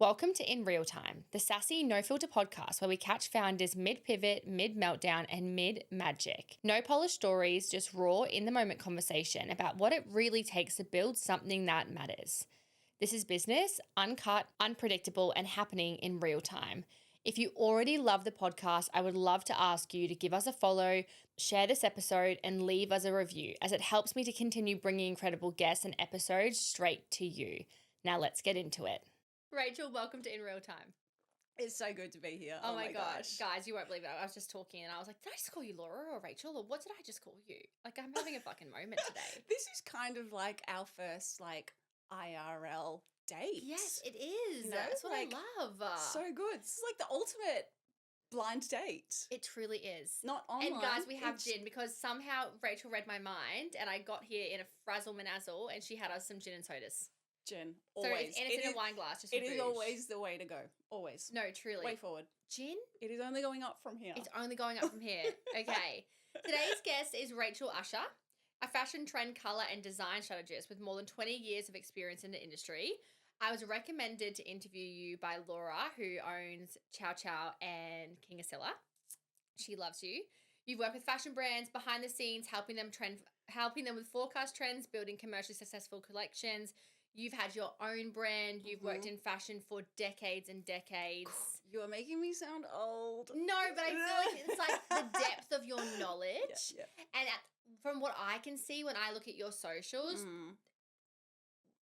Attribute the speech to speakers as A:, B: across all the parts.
A: Welcome to In Real Time, the sassy, no filter podcast where we catch founders mid pivot, mid meltdown, and mid magic. No polished stories, just raw, in the moment conversation about what it really takes to build something that matters. This is business, uncut, unpredictable, and happening in real time. If you already love the podcast, I would love to ask you to give us a follow, share this episode, and leave us a review, as it helps me to continue bringing incredible guests and episodes straight to you. Now let's get into it. Rachel, welcome to In Real Time.
B: It's so good to be here.
A: Oh my gosh. Guys, you won't believe it. I was just talking and I was like, did I just call you Laura or Rachel? Or what did I just call you? Like, I'm having a fucking moment today.
B: This is kind of like our first, IRL date.
A: Yes, it is.
B: You know,
A: That's what I love.
B: So good. This is like the ultimate blind date.
A: It truly is.
B: Not online.
A: And guys, we have gin because somehow Rachel read my mind and I got here in a frazzle manazzle and she had us some gin and sodas.
B: Gin, always.
A: So it's in a wine glass. Just
B: it is always the way to go. Always.
A: No, truly.
B: Way forward.
A: Gin?
B: It is only going up from here.
A: It's only going up from here. Okay. Today's guest is Rachel Ussher, a fashion trend, colour and design strategist with more than 20 years of experience in the industry. I was recommended to interview you by Laura, who owns Chow Chow and King Asilla. She loves you. You've worked with fashion brands behind the scenes, helping them with forecast trends, building commercially successful collections. You've had your own brand. You've worked in fashion for decades and decades.
B: You are making me sound old.
A: No, but I feel like it's like the depth of your knowledge.
B: Yeah.
A: And from what I can see when I look at your socials,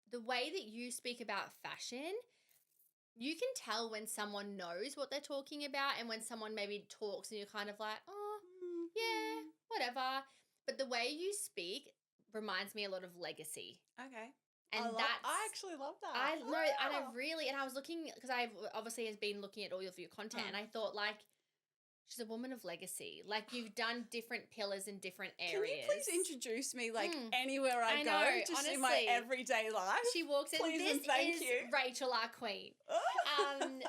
A: the way that you speak about fashion, you can tell when someone knows what they're talking about and when someone maybe talks and you're kind of like, oh, yeah, whatever. But the way you speak reminds me a lot of legacy.
B: Okay.
A: And
B: I actually love that.
A: I know, and I was looking, because I obviously has been looking at all of your content, and I thought, like, she's a woman of legacy. Like, you've done different pillars in different areas.
B: Can you please introduce me, anywhere I go,
A: know,
B: just
A: honestly,
B: in my everyday life?
A: She walks in,
B: please
A: this
B: and thank
A: is
B: you.
A: Rachel, our queen.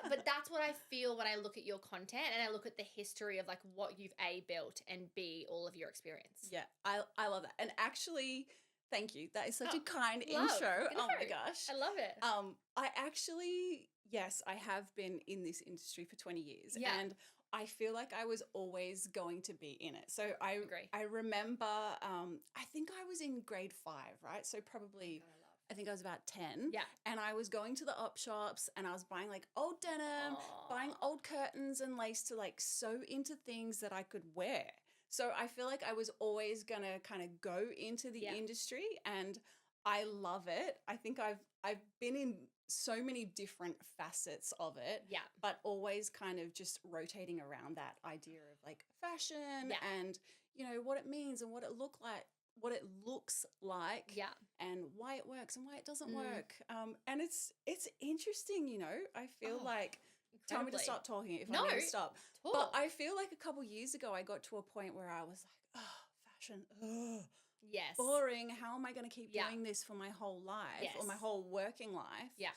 A: But that's what I feel when I look at your content and I look at the history of, like, what you've, A, built, and B, all of your experience.
B: Yeah, I love that. And actually, thank you. That is such a kind
A: love.
B: intro.
A: You know,
B: oh my gosh.
A: I love it.
B: I actually, yes, I have been in this industry for 20 years.
A: Yeah.
B: And I feel like I was always going to be in it. So I
A: agree.
B: I remember, I think I was in grade 5, right? So probably, I think I was about 10.
A: Yeah.
B: And I was going to the op shops and I was buying old denim, buying old curtains and lace to sew into things that I could wear. So I feel like I was always going to kind of go into the industry, and I love it. I think I've been in so many different facets of it, but always kind of just rotating around that idea of fashion and, what it means and what it looks like and why it works and why it doesn't work. And it's interesting, I feel like, tell me to stop talking if I need to stop.
A: Talk.
B: But I feel like a couple years ago I got to a point where I was like, fashion,
A: yes,
B: boring. How am I going to keep doing this for my whole life or my whole working life?
A: Yeah.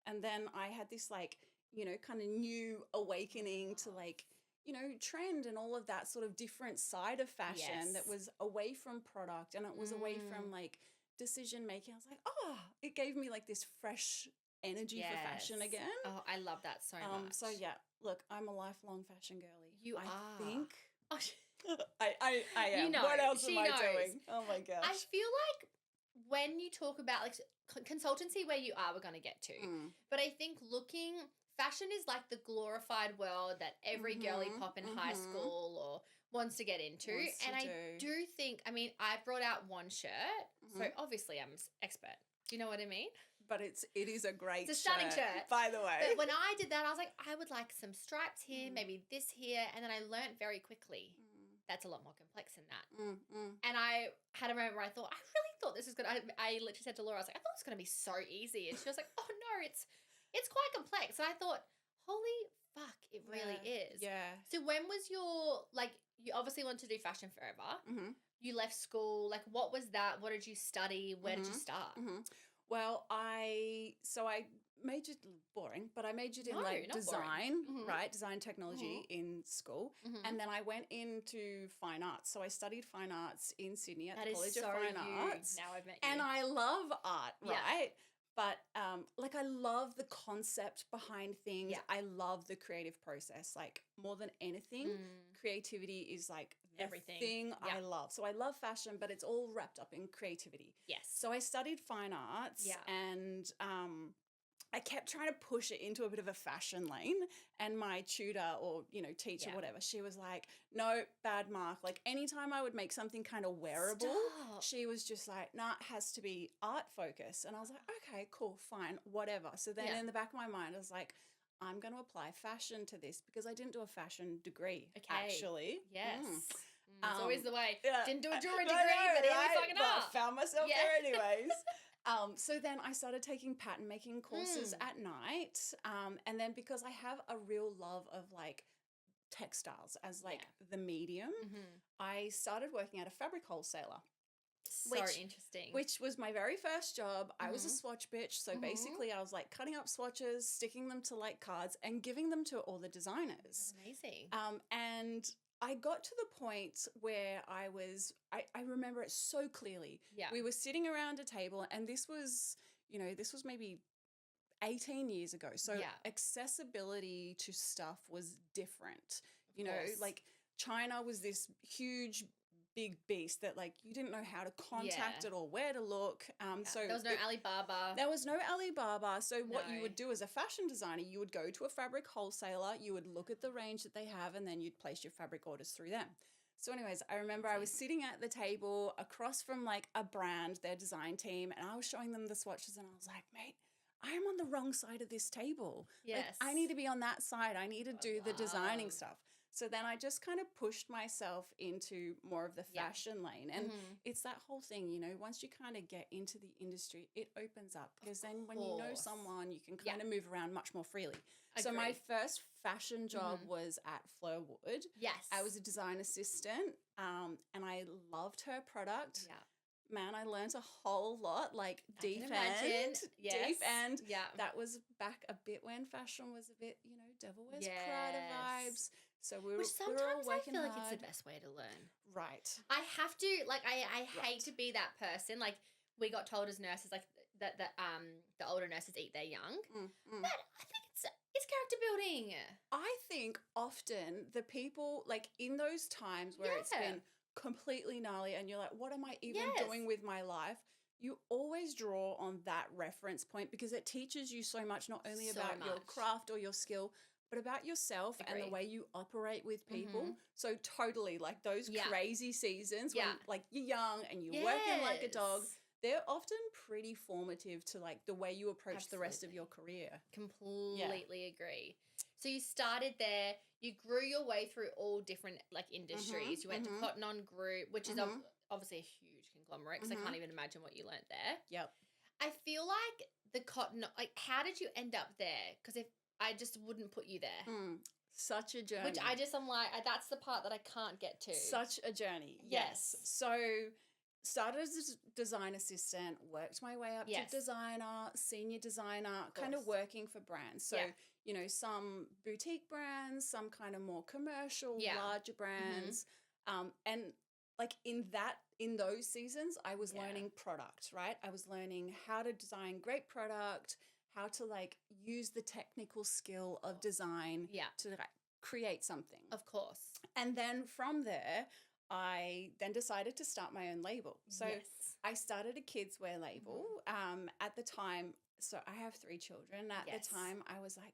B: And then I had this kind of new awakening to trend and all of that sort of different side of fashion that was away from product and it was away from decision making. I was like, it gave me this fresh energy for fashion again.
A: Oh, I love that so much.
B: So yeah, look, I'm a lifelong fashion girly.
A: You
B: I
A: are.
B: think
A: Oh,
B: I am.
A: You know,
B: what else am I
A: knows.
B: doing? Oh my gosh.
A: I feel like when you talk about consultancy, where you are, we're going to get to. But I think fashion is like the glorified world that every girly pop in high school or wants to get into. I do think, I brought out one shirt, so obviously I'm expert. Do you know what I mean?
B: But it is a great
A: It's a stunning shirt,
B: by the way.
A: But when I did that, I was like, I would like some stripes here, maybe this here. And then I learnt very quickly that's a lot more complex than that. And I had a moment where I thought, I really thought this was good. I literally said to Laura, I was like, I thought it was going to be so easy. And she was like, oh no, it's quite complex. And I thought, holy fuck, it really is.
B: Yeah.
A: So when was your, you obviously wanted to do fashion forever. You left school. What was that? What did you study? Where did you start?
B: Well, I majored, boring, but I majored in design, right? Design technology in school. And then I went into fine arts. So I studied fine arts in Sydney at the College of Fine Arts.
A: Now I've met you.
B: And I love art, right? But like I love the concept behind things.
A: Yeah.
B: I love the creative process. Like more than anything, creativity is like the
A: Everything.
B: thing
A: Yeah.
B: I love. So I love fashion, but it's all wrapped up in creativity.
A: Yes.
B: So I studied fine arts and I kept trying to push it into a bit of a fashion lane, and my tutor or, teacher, whatever, she was like, no, bad mark. Like anytime I would make something kind of wearable,
A: Stop.
B: she was just like, nah, it has to be art focused. And I was like, okay, cool, fine, whatever. So then in the back of my mind, I was like, I'm going to apply fashion to this because I didn't do a fashion degree, actually.
A: Yes. It's always the way.
B: Yeah.
A: Didn't do a jewelry
B: I
A: degree,
B: know,
A: but here
B: right?
A: we fucking
B: But
A: are.
B: I found myself
A: Yeah.
B: there anyways. So then I started taking pattern making courses at night. And then because I have a real love of like textiles as like the medium, I started working at a fabric wholesaler.
A: So interesting.
B: Which was my very first job. I was a swatch bitch. So basically I was like cutting up swatches, sticking them to like cards and giving them to all the designers.
A: That's amazing.
B: And I got to the point where I remember it so clearly.
A: Yeah.
B: We were sitting around a table and this was maybe 18 years ago. So accessibility to stuff was different. You know, like China was this huge big beast that like you didn't know how to contact it or where to look. So
A: there was no Alibaba.
B: There was no Alibaba. So what you would do as a fashion designer, you would go to a fabric wholesaler, you would look at the range that they have, and then you'd place your fabric orders through them. So anyways, I remember I was sitting at the table across from like a brand, their design team, and I was showing them the swatches and I was like, mate, I am on the wrong side of this table.
A: Yes.
B: Like, I need to be on that side. I need to do the designing stuff. So then I just kind of pushed myself into more of the fashion lane. And it's that whole thing, once you kind of get into the industry, it opens up because then when you know someone, you can kind of move around much more freely. So my first fashion job was at Fleurwood.
A: Yes.
B: I was a design assistant and I loved her product.
A: Yeah.
B: Man, I learned a whole lot, like deep end.
A: Yeah.
B: That was back a bit when fashion was a bit, Devil Wears Prada vibes. So we were all working
A: I feel
B: hard.
A: like it's the best way to learn.
B: Right.
A: I have to, like, I hate to be that person. Like, we got told as nurses, like, that the older nurses eat their young. But I think it's character building.
B: I think often the people, like, in those times where it's been completely gnarly and you're like, what am I even doing with my life? You always draw on that reference point because it teaches you so much, not only about your craft or your skill, but about yourself and the way you operate with people. So totally, like those crazy seasons when like you're young and you're working like a dog, they're often pretty formative to like the way you approach the rest of your career.
A: Completely agree. So you started there, you grew your way through all different like industries. You went to Cotton On Group, which is obviously a huge conglomerate because I can't even imagine what you learnt there.
B: Yep.
A: I feel like the Cotton, like how did you end up there? Because if I just wouldn't put you there.
B: Such a journey.
A: Which I'm like, that's the part that I can't get to.
B: Such a journey. Yes. So started as a design assistant, worked my way up to designer, senior designer, kind of working for brands. So, some boutique brands, some kind of more commercial, larger brands. And like in those seasons, I was learning product, right? I was learning how to design great product, how to like use the technical skill of design to like create something.
A: Of course.
B: And then from there, I then decided to start my own label. So I started a kids wear label. At the time, so I have 3 children. At the time, I was like,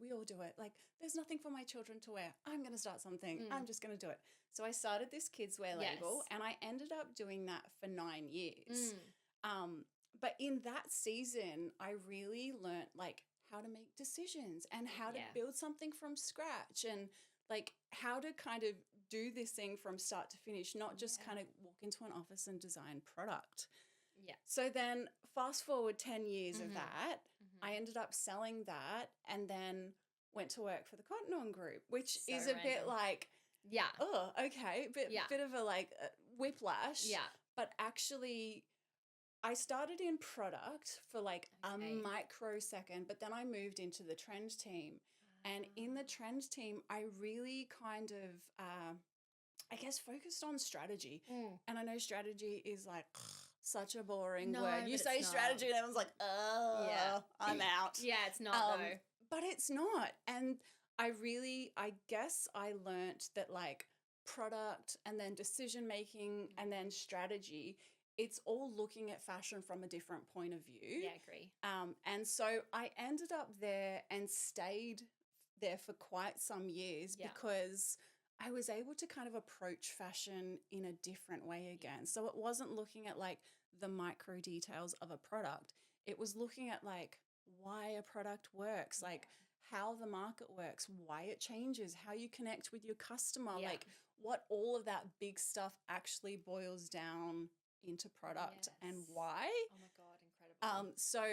B: we all do it. Like, there's nothing for my children to wear. I'm going to start something. I'm just going to do it. So I started this kids wear label and I ended up doing that for 9 years. But in that season, I really learnt like how to make decisions and how to build something from scratch and like how to kind of do this thing from start to finish, not just kind of walk into an office and design product.
A: Yeah.
B: So then fast forward 10 years of that, I ended up selling that and then went to work for the Cotton On Group, which is a bit like, oh, okay, bit of a like whiplash. Yeah. But actually I started in product for like a microsecond, but then I moved into the trend team. And in the trend team, I really kind of, I guess, focused on strategy. And I know strategy is like such a boring
A: No,
B: word. You
A: but
B: say
A: it's
B: strategy
A: not.
B: and everyone's like, oh,
A: Yeah.
B: I'm out.
A: Yeah, it's not though.
B: But it's not. And I guess I learnt that like product and then decision making and then strategy, it's all looking at fashion from a different point of view.
A: Yeah, agree.
B: And so I ended up there and stayed there for quite some years because I was able to kind of approach fashion in a different way again. So it wasn't looking at like the micro details of a product. It was looking at like why a product works, like how the market works, why it changes, how you connect with your customer, like what all of that big stuff actually boils down into product and why.
A: Oh my God, incredible.
B: So,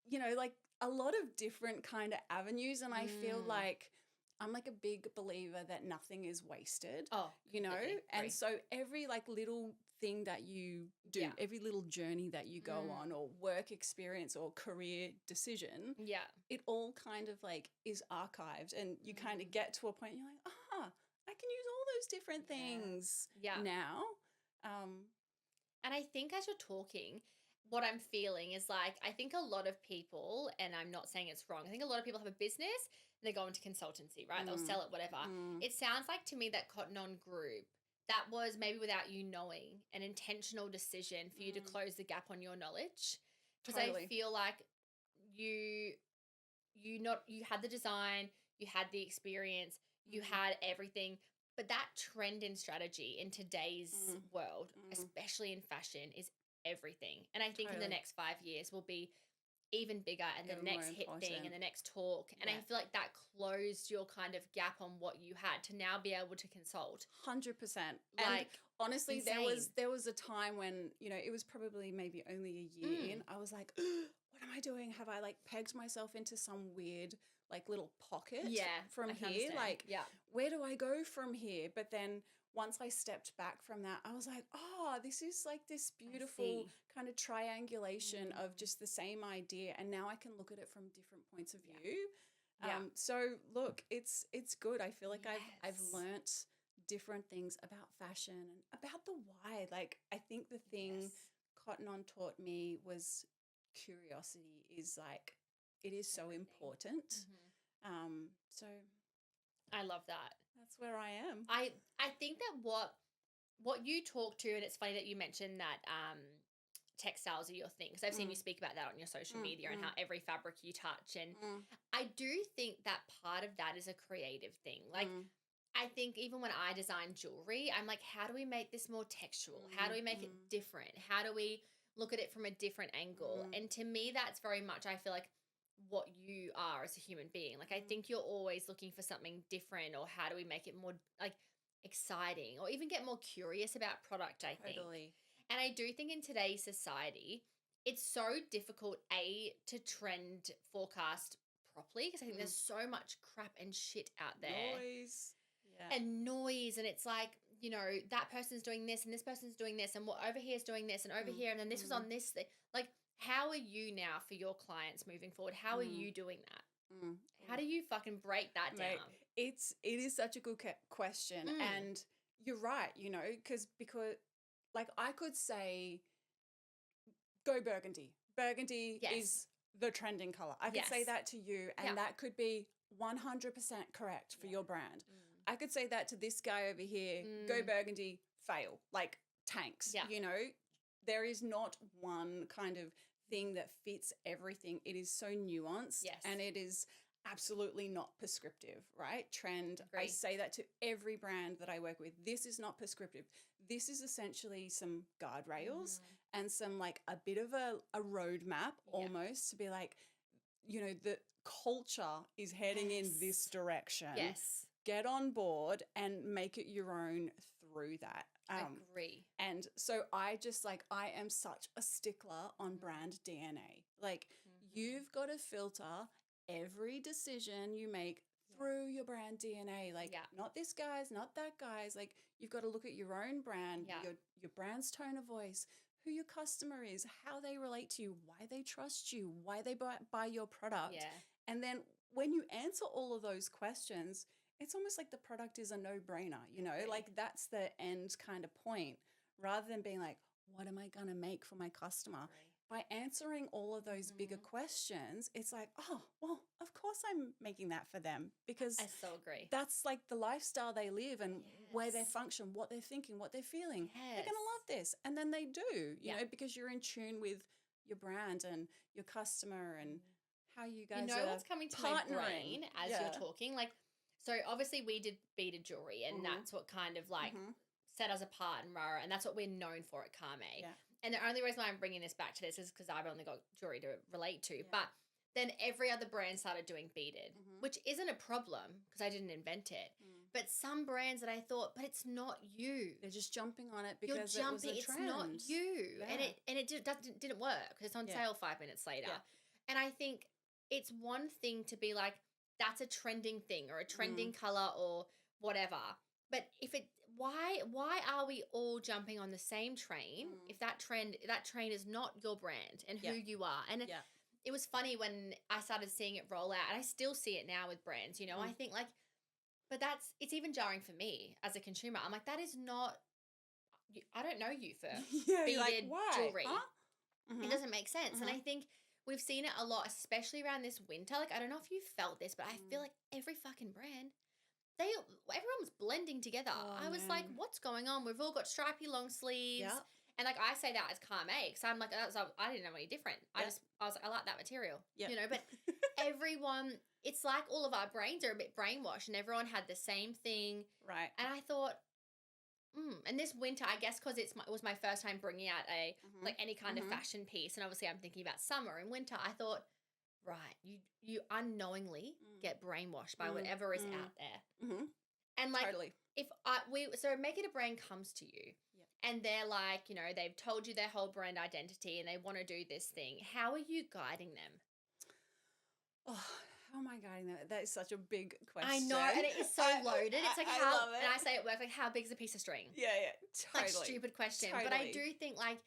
B: you know, like a lot of different kind of avenues. And I feel like I'm like a big believer that nothing is wasted, you know? And so every like little thing that you do, every little journey that you go on or work experience or career decision, it all kind of like is archived and you kind of get to a point you're like, I can use all those different things now.
A: And I think as you're talking, what I'm feeling is like, I think a lot of people, and I'm not saying it's wrong, I think a lot of people have a business and they go into consultancy, right? They'll sell it, whatever. It sounds like to me that Cotton On Group, that was maybe without you knowing an intentional decision for you to close the gap on your knowledge. Because I feel like you had the design, you had the experience, you had everything. But that trend in strategy in today's world, especially in fashion, is everything. And I think in the next 5 years will be even bigger and the next hit thing and the next talk. And I feel like that closed your kind of gap on what you had to now be able to consult.
B: 100%. And honestly, there was a time when, you know, it was probably maybe only a year in, I was like, what am I doing? Have I like pegged myself into some weird like little pocket from here? Like, where do I go from here? But then once I stepped back from that, I was like, this is like this beautiful kind of triangulation of just the same idea. And now I can look at it from different points of view. So look, it's good. I feel like I've learnt different things about fashion and about the why. Like I think the thing Cotton On taught me was curiosity is like, it is so important. So
A: I love that.
B: That's where I am.
A: I think that what you talk to, and it's funny that you mentioned that textiles are your thing, because I've seen you speak about that on your social media and how every fabric you touch. And I do think that part of that is a creative thing. Like I think even when I design jewelry, I'm like, how do we make this more textual? How do we make it different? How do we look at it from a different angle? And to me, that's very much, I feel like, what you are as a human being. Like I think you're always looking for something different, or how do we make it more like exciting, or even get more curious about product, I think. And I do think in today's society, it's so difficult, to trend forecast properly, because I think there's so much crap and shit out there. Noise. And it's like, you know, that person's doing this and this person's doing this and what over here is doing this and over here and then this was on this thing. Like, how are you now for your clients moving forward? How are you doing that? How do you fucking break that down?
B: It is such a good question. And you're right, you know, because like I could say, go burgundy. Burgundy is the trending color. I could say that to you, and that could be 100% correct for your brand. I could say that to this guy over here, go burgundy, fail, like tanks. You know, there is not one kind of thing that fits everything. It is so nuanced and it is absolutely not prescriptive, right? Trend. I say that to every brand that I work with. This is not prescriptive. This is essentially some guardrails and some like a bit of a roadmap almost to be like, you know, the culture is heading in this direction. Get on board and make it your own through that.
A: Agree.
B: And so I just like, I am such a stickler on brand DNA. Like you've got to filter every decision you make through your brand DNA. Like not this guy's, not that guy's. Like you've got to look at your own brand, your brand's tone of voice, who your customer is, how they relate to you, why they trust you, why they buy your product. And then when you answer all of those questions, it's almost like the product is a no-brainer, you know, like that's the end kind of point, rather than being like, what am I going to make for my customer?
A: Agree.
B: By answering all of those bigger questions, it's like, oh, well, of course I'm making that for them, because
A: I so agree.
B: that's like the lifestyle they live and where they
A: Yes.
B: function, what they're thinking, what they're feeling. They're
A: Yes.
B: going to love this. And then they do,
A: Yeah.
B: you know, because you're in tune with your brand and your customer and how you guys
A: You know
B: are
A: what's coming to
B: partnering.
A: my brain as
B: Yeah.
A: you're talking? Like, so obviously we did beaded jewelry, and that's what kind of like set us apart and rara, and that's what we're known for at Carme.
B: Yeah.
A: And the only reason why I'm bringing this back to this is because I've only got jewelry to relate to. But then every other brand started doing beaded, which isn't a problem because I didn't invent it. But some brands that I thought, but it's not you.
B: They're just jumping on it
A: You're
B: because
A: jumping.
B: it was a trend.
A: It's not you, and it didn't work. It's on sale 5 minutes later, and I think it's one thing to be like, that's a trending thing or a trending color or whatever. But if it, why are we all jumping on the same train if that train is not your brand and who you are? And it was funny when I started seeing it roll out, and I still see it now with brands. You know, I think like, but it's even jarring for me as a consumer. I'm like, that is not. I don't know you for beaded
B: like, why?
A: jewelry.
B: Huh?
A: It doesn't make sense, and I think we've seen it a lot, especially around this winter. Like, I don't know if you felt this, but I feel like every fucking brand, everyone was blending together. I was like, what's going on? We've all got stripy long sleeves.
B: Yeah.
A: And like I say that as Carme, because I'm like, I didn't know any different. I was like, I like that material.
B: Yeah.
A: You know, but everyone, it's like all of our brains are a bit brainwashed, and everyone had the same thing.
B: Right.
A: And I thought, and this winter, I guess because it was my first time bringing out like any kind of fashion piece, and obviously I'm thinking about summer and winter, I thought, right, you unknowingly get brainwashed by whatever is out there. And like,
B: totally.
A: So Make It a Brand comes to you, and they're like, you know, they've told you their whole brand identity and they want to do this thing. How are you guiding them?
B: Oh, how am I guiding them? That is such a big question.
A: I know, and it is so loaded. It's like,
B: I love it.
A: And I say at work, like, how big's a piece of string?
B: Yeah, totally.
A: Like, stupid question.
B: Totally.
A: But I do think, like,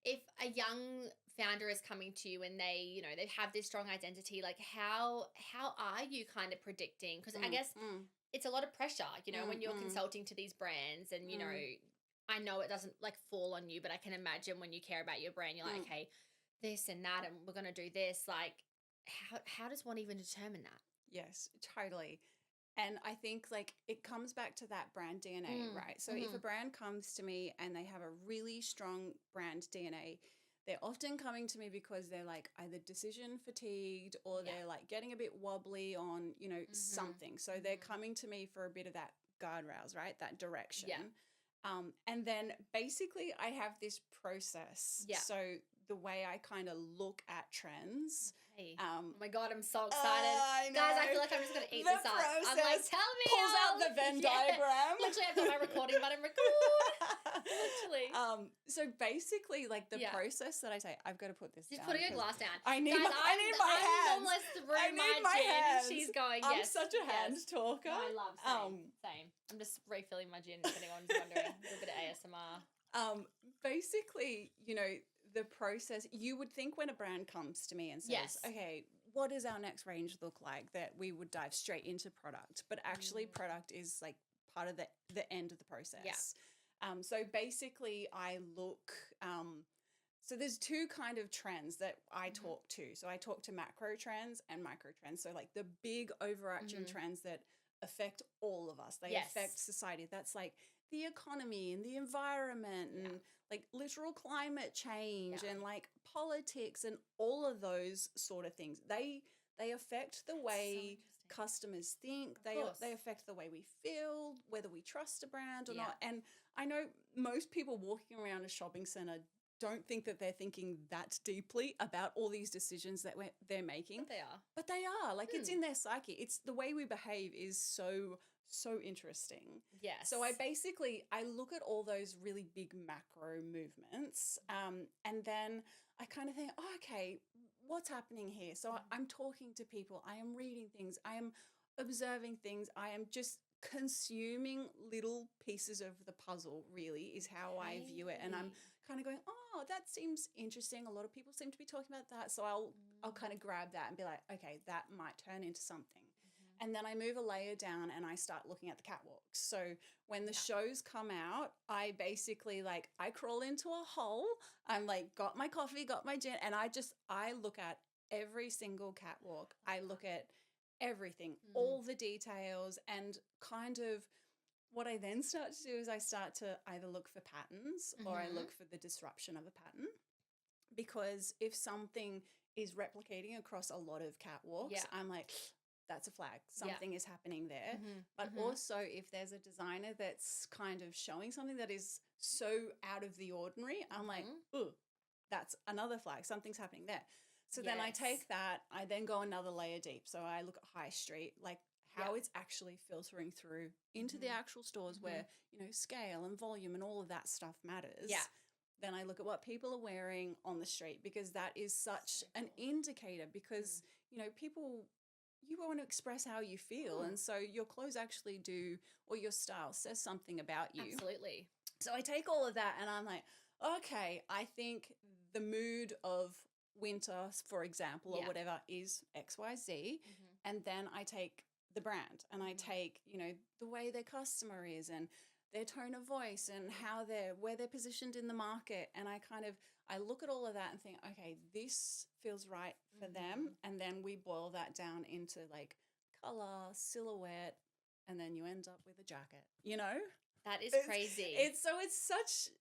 A: if a young founder is coming to you and they, you know, they have this strong identity, like, how are you kind of predicting? Because I guess it's a lot of pressure, you know, when you're consulting to these brands, and, you know, I know it doesn't like fall on you, but I can imagine when you care about your brand, you're like, okay, this and that, and we're going to do this. Like, how does one even determine that?
B: Yes, totally. And I think like it comes back to that brand DNA, right? So if a brand comes to me and they have a really strong brand DNA, they're often coming to me because they're like either decision fatigued or they're like getting a bit wobbly on, you know, something. So they're coming to me for a bit of that guardrails, right? That direction.
A: Yeah.
B: And then basically I have this process.
A: Yeah.
B: So the way I kind of look at trends.
A: Okay. Oh my God, I'm so excited. Guys, I feel like I'm just going to eat this up. I'm like, tell me.
B: Pulls out the Venn diagram.
A: Literally, I've got my recording button, record. Literally.
B: So basically, like the process that I say, I've got to put this
A: She's
B: down.
A: putting a glass down.
B: I need
A: Guys,
B: my hands.
A: I'm almost through
B: I need
A: my gin.
B: hands.
A: She's going,
B: I'm
A: yes.
B: such a hand talker.
A: No, I love same. I'm just refilling my gin, if anyone's wondering. A little bit of ASMR.
B: Basically, you know, the process, you would think when a brand comes to me and says, okay, what does our next range look like, that we would dive straight into product. But actually product is like part of the end of the process. Yeah. So basically I look, so there's two kind of trends that I talk to. So I talk to macro trends and micro trends. So like the big overarching trends that affect all of us. They affect society. That's like the economy and the environment and like literal climate change and like politics and all of those sort of things. They affect the way customers think. They affect the way we feel, whether we trust a brand or not. And I know most people walking around a shopping center don't think that they're thinking that deeply about all these decisions that they're making. But they are. Like it's in their psyche. It's the way we behave is so interesting.
A: Yes.
B: So I look at all those really big macro movements and then I kind of think, oh, okay, what's happening here? So I'm talking to people. I am reading things. I am observing things. I am just consuming little pieces of the puzzle, really, is how I view it. And I'm kind of going, oh, that seems interesting. A lot of people seem to be talking about that. So I'll kind of grab that and be like, okay, that might turn into something. And then I move a layer down and I start looking at the catwalks. So when the shows come out, I basically like, I crawl into a hole. I'm like, got my coffee, got my gin. And I look at every single catwalk. I look at everything, all the details, and kind of what I then start to do is I start to either look for patterns or I look for the disruption of a pattern. Because if something is replicating across a lot of catwalks, I'm like, that's a flag. Something is happening there. But also if there's a designer that's kind of showing something that is so out of the ordinary, I'm like, ooh, that's another flag. Something's happening there. So then I take that, I then go another layer deep. So I look at high street, like how it's actually filtering through into the actual stores where, you know, scale and volume and all of that stuff matters.
A: Yeah.
B: Then I look at what people are wearing on the street, because that is such an indicator, because, you know, people, you want to express how you feel. And so your clothes actually do, or your style says something about you.
A: Absolutely.
B: So I take all of that and I'm like, okay, I think the mood of winter, for example, or whatever is XYZ. And then I take the brand and I take, you know, the way their customer is and their tone of voice and where they're positioned in the market. And I look at all of that and think, okay, this feels right for them. And then we boil that down into like color, silhouette, and then you end up with a jacket, you know?
A: That is crazy.
B: It's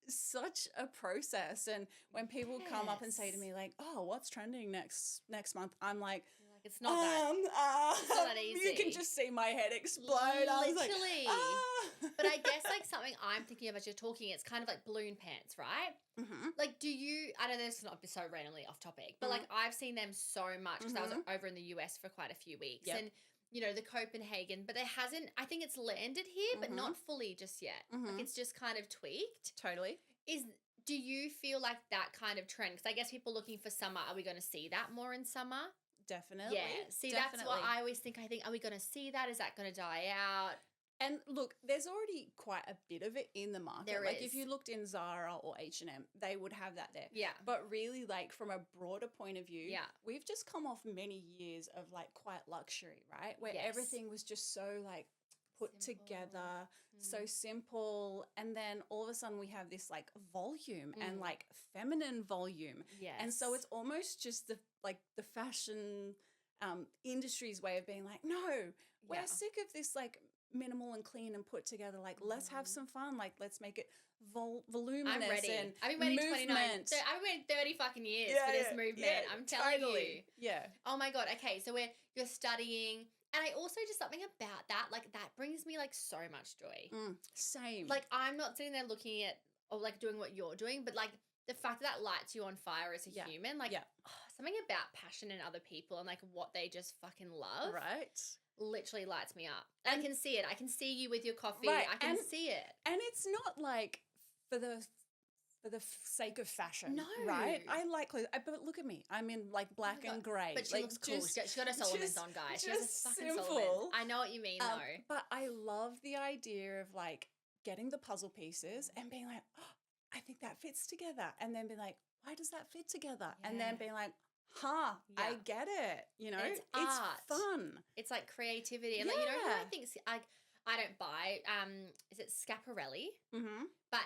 B: such a process. And when people come up and say to me like, oh, what's trending next month? I'm like,
A: it's not it's not that easy.
B: You can just see my head explode. I was
A: Literally.
B: Like,
A: But I guess like something I'm thinking of as you're talking, it's kind of like balloon pants, right? Like I know this is not so randomly off topic, but like I've seen them so much because I was over in the US for quite a few weeks. And you know, the Copenhagen, but I think it's landed here, but not fully just yet. Like it's just kind of tweaked.
B: Totally.
A: Do you feel like that kind of trend? Because I guess people looking for summer, are we going to see that more in summer?
B: Definitely.
A: Yeah. See, that's what I always think. I think, are we going to see that? Is that going to die out?
B: And look, there's already quite a bit of it in the market.
A: There
B: like
A: is.
B: if you looked in Zara or H&M, they would have that there.
A: Yeah.
B: But really, like from a broader point of view,
A: Yeah.
B: we've just come off many years of like quite luxury, right? Where everything was just so like put together, so simple. And then all of a sudden we have this like volume and like feminine volume.
A: Yes.
B: And so it's almost just the fashion industry's way of being like, no, we're sick of this like minimal and clean and put together. Like, let's have some fun. Like, let's make it voluminous.
A: I'm ready.
B: And
A: I've been waiting
B: movement.
A: I've been waiting 30 fucking years for this movement. I'm telling you.
B: Yeah.
A: Oh my God. Okay. So you're studying. And I also just something about that, like that brings me like so much joy.
B: Same.
A: Like I'm not sitting there looking at or like doing what you're doing, but like the fact that lights you on fire as a human, like something about passion in other people and like what they just fucking love.
B: Right.
A: Literally lights me up. And I can see it. I can see you with your coffee.
B: Right.
A: I can see it.
B: And it's not like for the sake of fashion.
A: No.
B: Right? I like clothes. But look at me. I'm in like black and grey.
A: But she
B: like,
A: looks cool. She got her Solomon's on, guys. She has a fucking
B: simple.
A: Solomon's. I know what you mean though.
B: But I love the idea of like getting the puzzle pieces and being like, oh, I think that fits together. And then being like, why does that fit together?
A: Yeah.
B: And then being like, I get it. You know,
A: it's
B: fun.
A: It's like creativity. And like, you know who I think I don't buy? Is it Schiaparelli? But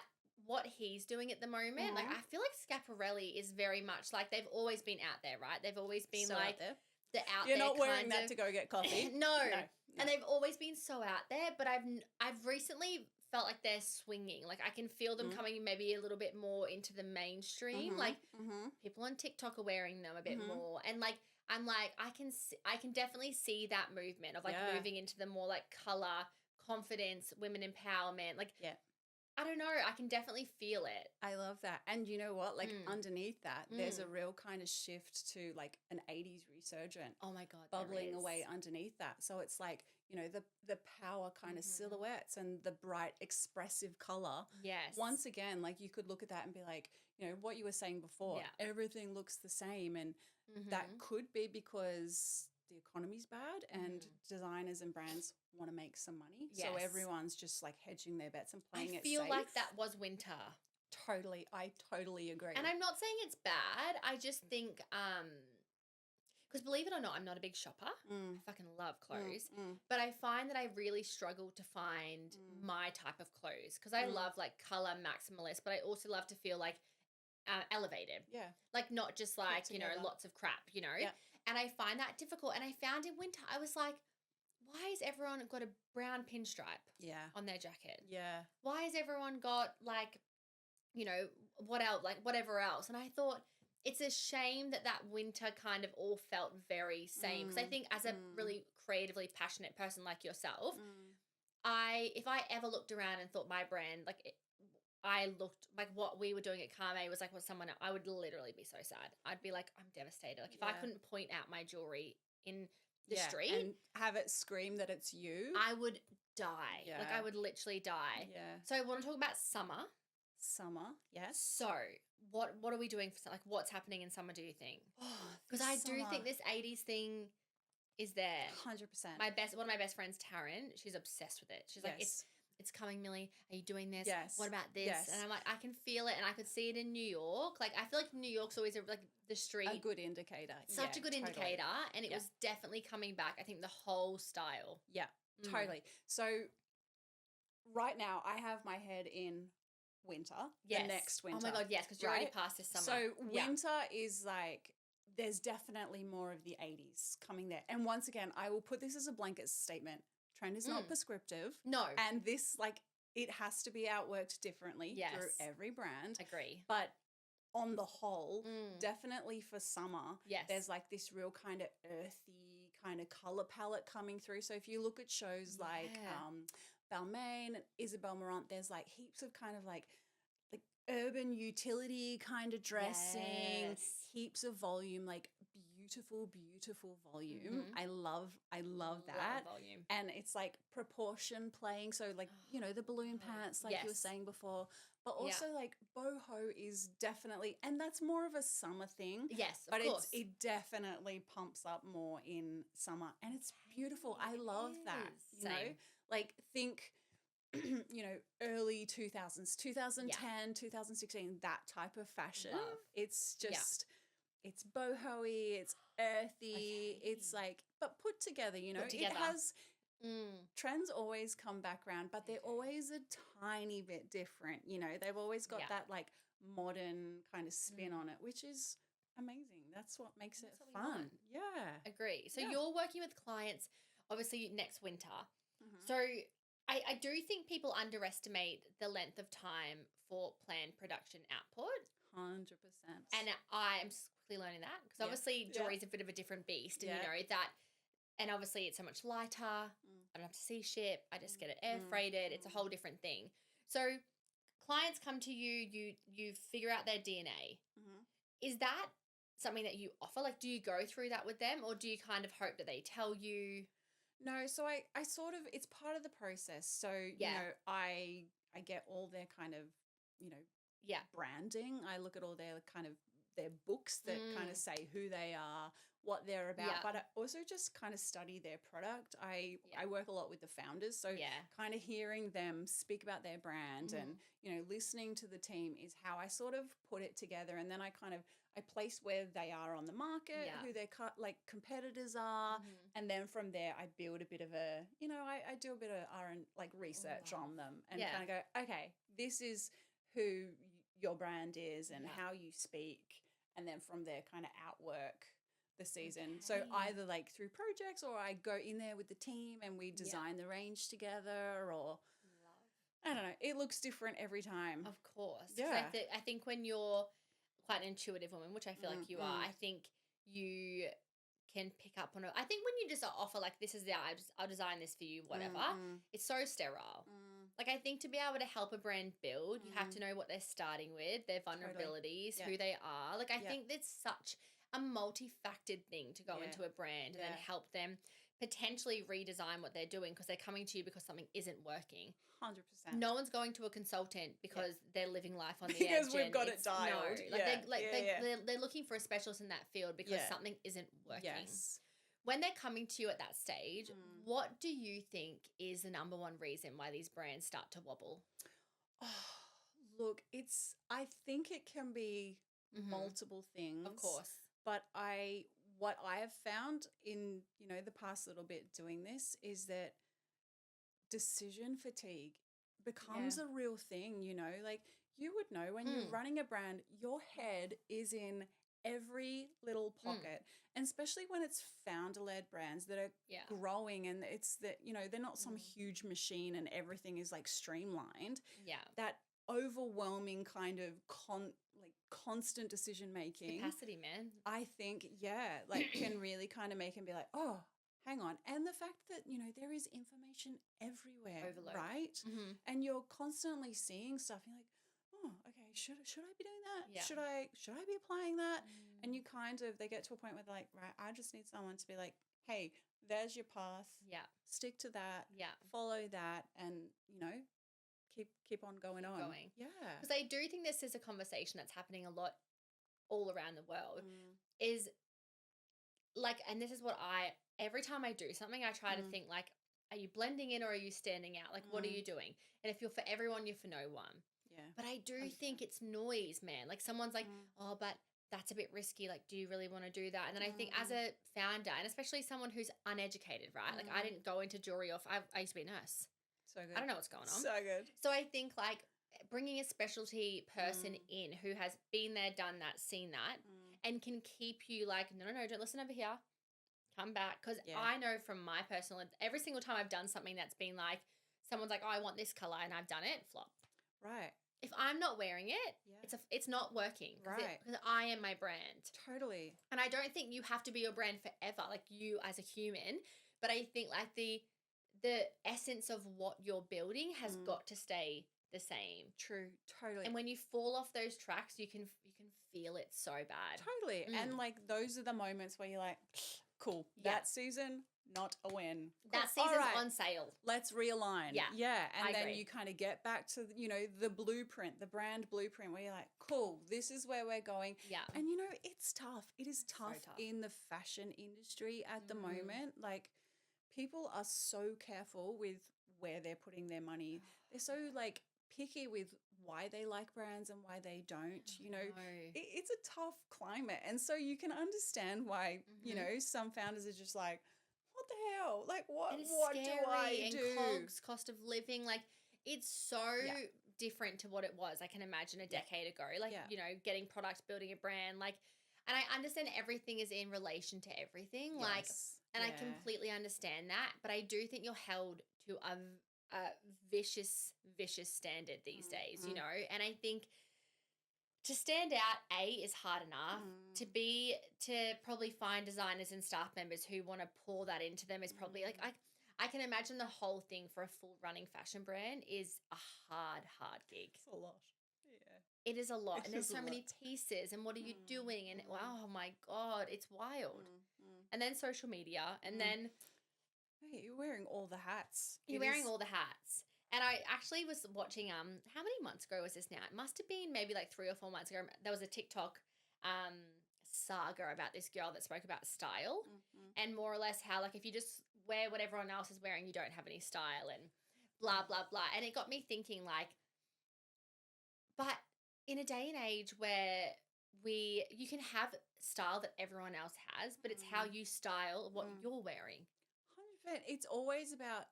A: what he's doing at the moment, like I feel like Schiaparelli is very much like they've always been out there, right? They've always been
B: so
A: like the out
B: You're
A: there.
B: You're not wearing
A: kind
B: that
A: of,
B: to go get coffee.
A: no. And they've always been so out there. But I've recently felt like they're swinging. Like I can feel them coming maybe a little bit more into the mainstream. Like people on TikTok are wearing them a bit more, and like I'm like I can definitely see that movement of like moving into the more like color, confidence, women empowerment. Like I don't know. I can definitely feel it.
B: I love that. And you know what? Like underneath that, there's a real kind of shift to like an 80s resurgent.
A: Oh my God.
B: Bubbling away underneath that. So it's like, you know, the power kind of silhouettes and the bright expressive color.
A: Yes.
B: Once again, like you could look at that and be like, you know, what you were saying before, everything looks the same. And that could be because the economy's bad and designers and brands want to make some money.
A: Yes.
B: So everyone's just like hedging their bets and playing it safe.
A: I feel like that was winter.
B: Totally. I totally agree.
A: And I'm not saying it's bad. I just think because believe it or not, I'm not a big shopper.
B: Mm.
A: I fucking love clothes.
B: Mm.
A: But I find that I really struggle to find my type of clothes because I love like color maximalist, but I also love to feel like elevated.
B: Yeah.
A: Like not just like, you know,
B: together.
A: lots of crap, you know?
B: Yeah.
A: And I find that difficult. And I found in winter, I was like, why has everyone got a brown pinstripe
B: Yeah.
A: on their jacket?
B: Yeah.
A: Why has everyone got like, you know, what else, like whatever else? And I thought it's a shame that winter kind of all felt very same. Because I think as a really creatively passionate person like yourself, if I ever looked around and thought my brand, like I looked like what we were doing at Kame was like what someone, I would literally be so sad. I'd be like, I'm devastated. Like if I couldn't point out my jewelry in the street
B: and have it scream that it's you,
A: I would die.
B: Yeah.
A: Like I would literally die.
B: Yeah.
A: So I want to talk about summer.
B: Summer, yes.
A: So what are we doing for like what's happening in summer? Do you think? Because I do think this 80s thing is there.
B: 100%.
A: One of my best friends, Taryn, she's obsessed with it. She's like, it's coming, Millie. Are you doing this?
B: Yes.
A: What about this?
B: Yes.
A: And I'm like, I can feel it, and I could see it in New York. Like I feel like New York's always like the street.
B: A good indicator.
A: Such a good indicator, and it was definitely coming back. I think the whole style.
B: Yeah, totally. So right now I have my head in winter.
A: Yes.
B: The next winter.
A: Oh my God, yes, because you're already past this summer.
B: So winter is like, there's definitely more of the 80s coming there. And once again, I will put this as a blanket statement. Trend is not prescriptive.
A: No.
B: And this, like, it has to be outworked differently through every brand.
A: Agree.
B: But on the whole, definitely for summer, there's like this real kind of earthy kind of color palette coming through. So if you look at shows like Balmain and Isabel Marant, there's like heaps of kind of like urban utility kind of dressing, heaps of volume, like beautiful volume. I love that.
A: Love volume.
B: And it's like proportion playing. So like, you know, the balloon pants, like you were saying before, but also like boho is definitely, and that's more of a summer thing.
A: Yes,
B: but
A: of course.
B: it definitely pumps up more in summer, and it's beautiful. I love that. You know, like think, you know, early 2000s, 2010, 2016, that type of fashion.
A: Love.
B: It's just, it's boho-y, it's earthy, it's like, but put together, you know, it has, trends always come back around, but they're always a tiny bit different, you know, they've always got that like modern kind of spin on it, which is amazing. That's what makes it fun. Yeah.
A: Agree. So you're working with clients, obviously next winter. So I do think people underestimate the length of time for planned production output.
B: 100%.
A: And I'm quickly learning that because obviously jewelry is a bit of a different beast, and you know that. And obviously it's so much lighter. I don't have to sea ship. I just get it air freighted. It's a whole different thing. So clients come to you, you figure out their DNA. Is that something that you offer? Like, do you go through that with them, or do you kind of hope that they tell you?
B: No, so I sort of, it's part of the process. So, you know, I get all their kind of, you know, branding. I look at all their kind of, their books that kind of say who they are, what they're about, but I also just kind of study their product. I work a lot with the founders, so kind of hearing them speak about their brand and, you know, listening to the team is how I sort of put it together. And then I place where they are on the market, who their like competitors are, and then from there I build a bit of a, you know, I do a bit of like research on them and kind of go, okay, this is who your brand is and how you speak, and then from there kind of outwork the season. So either like through projects, or I go in there with the team and we design the range together, or I don't know, it looks different every time.
A: Of course.
B: Yeah.
A: I think when you're quite an intuitive woman, which I feel like you are, I think you can pick up on it. I think when you just offer like, this is I'll design this for you, whatever, it's so sterile. Like I think to be able to help a brand build, you have to know what they're starting with, their vulnerabilities, who they are. Like I think it's such a multifactored thing to go into a brand and then help them potentially redesign what they're doing, because they're coming to you because something isn't working.
B: 100%.
A: No one's going to a consultant because they're living life on the
B: because
A: edge.
B: We've got it dialed.
A: No, they're looking for a specialist in that field because something isn't working.
B: Yes.
A: When they're coming to you at that stage, what do you think is the number one reason why these brands start to wobble?
B: Oh, look, I think it can be multiple things.
A: Of course.
B: But what I have found in, the past little bit doing this is that decision fatigue becomes a real thing, like you would know when you're running a brand, your head is in every little pocket, and especially when it's founder-led brands that are growing, and it's that, they're not some huge machine and everything is like streamlined. That overwhelming kind of constant decision making
A: capacity, man.
B: I think, like can really kind of make him be like, oh, hang on. And the fact that, there is information everywhere,
A: Overload.
B: right? And you're constantly seeing stuff. You're like, oh, okay, should I be doing that?
A: Yeah.
B: Should I be applying that? And you they get to a point where they're like, right, I just need someone to be like, hey, there's your path.
A: Yeah.
B: Stick to that.
A: Yeah.
B: Follow that, and, keep on going on. Yeah.
A: Because I do think this is a conversation that's happening a lot all around the world is like, and this is what every time I do something, I try to think like, are you blending in or are you standing out? Like, what are you doing? And if you're for everyone, you're for no one.
B: Yeah.
A: But I do think it's noise, man. Like someone's like, oh, but that's a bit risky. Like, do you really want to do that? And then I think as a founder, and especially someone who's uneducated, right? Like I didn't go into jewelry I used to be a nurse.
B: So good.
A: I don't know what's going on.
B: So good.
A: So I think like bringing a specialty person in who has been there, done that, seen that, and can keep you like, no, don't listen over here. Come back. Because I know from my personal, every single time I've done something that's been like, someone's like, oh, I want this color, and I've done it, flop.
B: Right.
A: If I'm not wearing it, it's not not working.
B: Right.
A: Because I am my brand.
B: Totally.
A: And I don't think you have to be your brand forever, like you as a human. But I think like the essence of what you're building has got to stay the same.
B: True. Totally.
A: And when you fall off those tracks, you can feel it so bad.
B: Totally. And like those are the moments where you're like, cool, that season, not a win. Cool.
A: That season's on sale.
B: Let's realign. Yeah. Yeah. And then
A: agree.
B: you kind of get back to, the blueprint, the brand blueprint, where you're like, cool, this is where we're going.
A: Yeah.
B: And it's tough. It is tough,
A: tough.
B: in the fashion industry at the moment. Like, people are so careful with where they're putting their money. They're so like picky with why they like brands and why they don't. It's a tough climate. And so you can understand why, some founders are just like, what the hell? Like, what do I do?
A: And COGS, cost of living, like it's so different to what it was. I can imagine a decade ago, like, getting products, building a brand, like, and I understand everything is in relation to everything.
B: Yes.
A: Like, and I completely understand that, but I do think you're held to a vicious standard these days, and I think to stand out, is hard enough. To probably find designers and staff members who want to pour that into them is probably like, I can imagine the whole thing for a full running fashion brand is a hard gig.
B: It's a lot. Yeah.
A: It is a lot. And there's so many pieces, and what are you doing? And oh my God, it's wild. And then social media, and then
B: hey, you're wearing all the hats.
A: You're wearing all the hats. And I actually was watching, how many months ago was this now? It must have been maybe like 3 or 4 months ago. There was a TikTok saga about this girl that spoke about style and more or less how like if you just wear what everyone else is wearing, you don't have any style and blah, blah, blah. And it got me thinking like, but in a day and age where you can have style that everyone else has, but it's how you style what you're wearing.
B: 100%. It's always about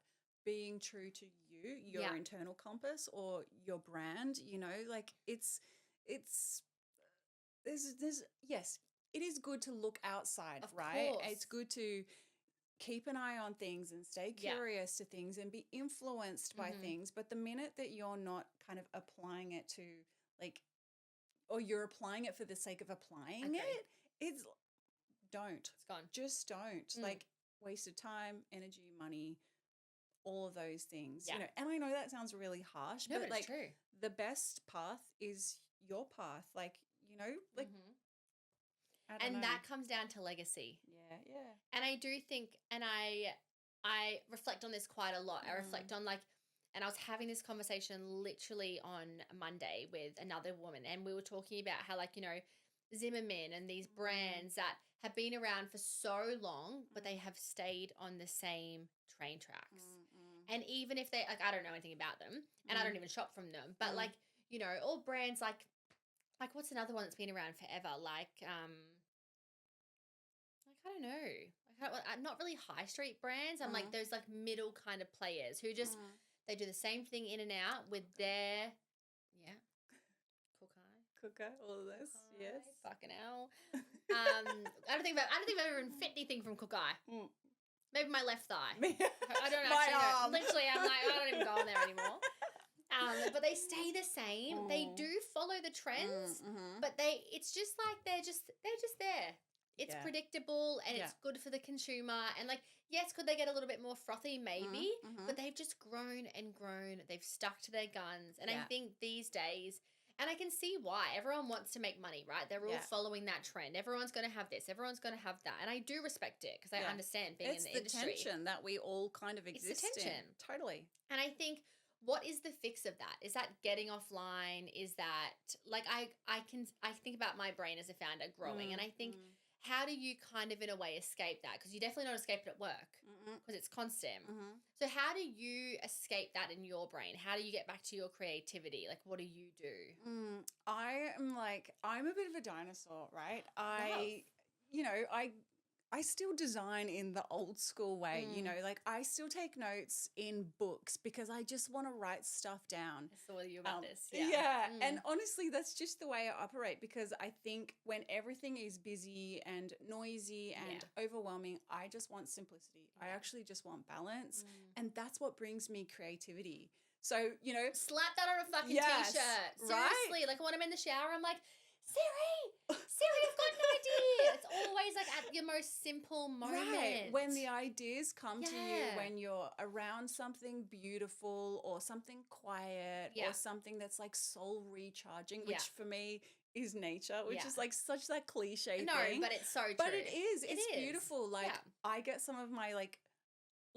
B: being true to you, your internal compass or your brand, like there's yes, it is good to look outside,
A: of
B: right?
A: Course.
B: It's good to keep an eye on things and stay curious to things and be influenced by things. But the minute that you're not kind of applying it to like, or you're applying it for the sake of applying it's
A: gone.
B: Just don't. Like, waste of time, energy, money, all of those things. And I know that sounds really harsh, but like
A: true.
B: The best path is your path. Like, like I don't know.
A: that comes down to legacy.
B: Yeah.
A: And I do think, and I reflect on this quite a lot. I reflect on like, and I was having this conversation literally on Monday with another woman, and we were talking about how like, Zimmerman and these brands that have been around for so long, but they have stayed on the same train tracks. And even if they, like, I don't know anything about them and I don't even shop from them, but like, all brands like what's another one that's been around forever? Like, I I don't know. I'm not really high street brands. I'm like those like middle kind of players who just they do the same thing in and out with their
B: Cooker, all of this. Yes.
A: Fucking hell. I don't think I've ever fit anything from Cookai. Maybe my left thigh. I don't actually know. Literally, I'm like, I don't even go on there anymore. But they stay the same. They do follow the trends, but it's just like they're just there. It's predictable and it's good for the consumer. And like, yes, could they get a little bit more frothy? Maybe. But they've just grown and grown. They've stuck to their guns. And I think these days, and I can see why. Everyone wants to make money, right? They're all following that trend. Everyone's going to have this. Everyone's going to have that. And I do respect it because I understand being in the industry.
B: It's the tension that we all kind of exist in. It's the tension. Totally.
A: And I think, what is the fix of that? Is that getting offline? Is that, like, I think about my brain as a founder growing and I think, how do you kind of in a way escape that? Because you definitely not escape it at work because it's constant. So how do you escape that in your brain? How do you get back to your creativity? Like, what do you do?
B: I'm a bit of a dinosaur, right? I still design in the old school way, you know, like I still take notes in books because I just want to write stuff down.
A: I saw you about this.
B: And honestly, that's just the way I operate because I think when everything is busy and noisy and overwhelming, I just want simplicity. I actually just want balance and that's what brings me creativity. So, you know.
A: Slap that on a fucking t-shirt. Seriously. Right? Like when I'm in the shower, I'm like, Siri, I've got an idea. It's always like at your most simple moment.
B: Right. When the ideas come to you, when you're around something beautiful or something quiet or something that's like soul recharging, which for me is nature, which is like such that cliche thing.
A: No, but it's so true.
B: But it is. It's beautiful. Like I get some of my like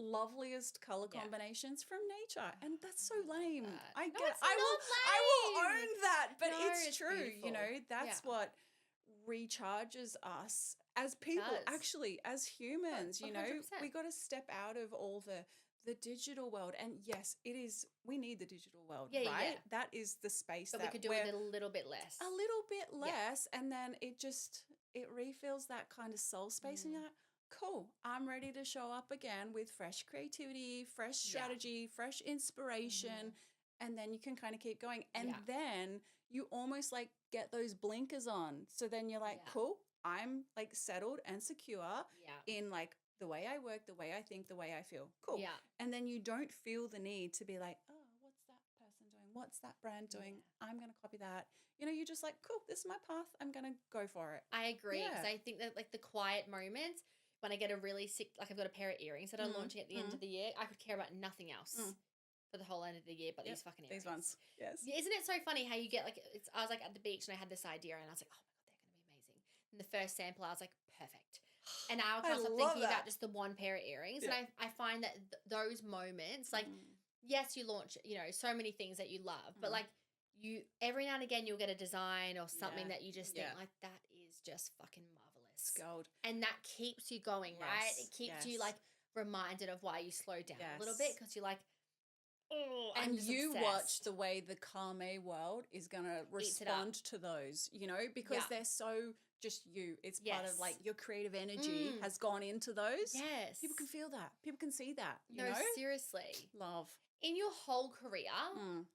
B: loveliest color combinations from nature, and that's so lame. I will own that, but it's true. Beautiful. You know, that's what recharges us as people. Actually, as humans, 100%. You know, we got to step out of all the digital world, and yes, it is. We need the digital world, right? Yeah. That is the space
A: but
B: that
A: we could do it a little bit less,
B: and then it refills that kind of soul space, and you're like, cool, I'm ready to show up again with fresh creativity, fresh strategy, fresh inspiration, and then you can kind of keep going. And then you almost like get those blinkers on. So then you're like, cool, I'm like settled and secure in like the way I work, the way I think, the way I feel. Cool. Yeah. And then you don't feel the need to be like, oh, what's that person doing? What's that brand doing? I'm going to copy that. You know, you're just like, cool, this is my path. I'm going to go for it.
A: I agree because I think that like the quiet moments, when I get a really sick, like I've got a pair of earrings that I'm launching at the end of the year, I could care about nothing else for the whole end of the year but these fucking earrings.
B: These ones, yes.
A: Yeah, isn't it so funny how you get like, I was like at the beach and I had this idea and I was like, oh my God, they're going to be amazing. And the first sample, I was like, perfect. And now I can't stop thinking about just the one pair of earrings. And I find that those moments, like, yes, you launch, you know, so many things that you love, but like you, every now and again, you'll get a design or something that you just think like, that is just fucking marvelous.
B: Gold.
A: And that keeps you going, right? It keeps you like reminded of why you slow down a little bit because you're like, oh,
B: and
A: I'm just
B: you
A: obsessed.
B: Watch the way the Kame world is going to respond to those, you know, because they're so just you. It's part of like your creative energy has gone into those.
A: Yes.
B: People can feel that. People can see that. You know?
A: Seriously.
B: Love.
A: In your whole career,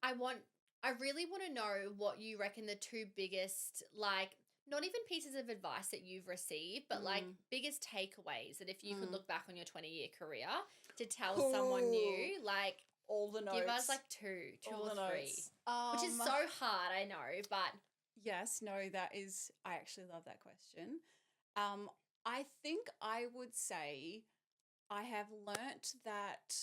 A: I really want to know what you reckon the two biggest, like, not even pieces of advice that you've received, but like biggest takeaways that if you could look back on your 20-year career to tell someone new, like
B: all the notes.
A: Give us like two or three, which is so hard, I know, but.
B: Yes, no, I actually love that question. I think I would say I have learnt that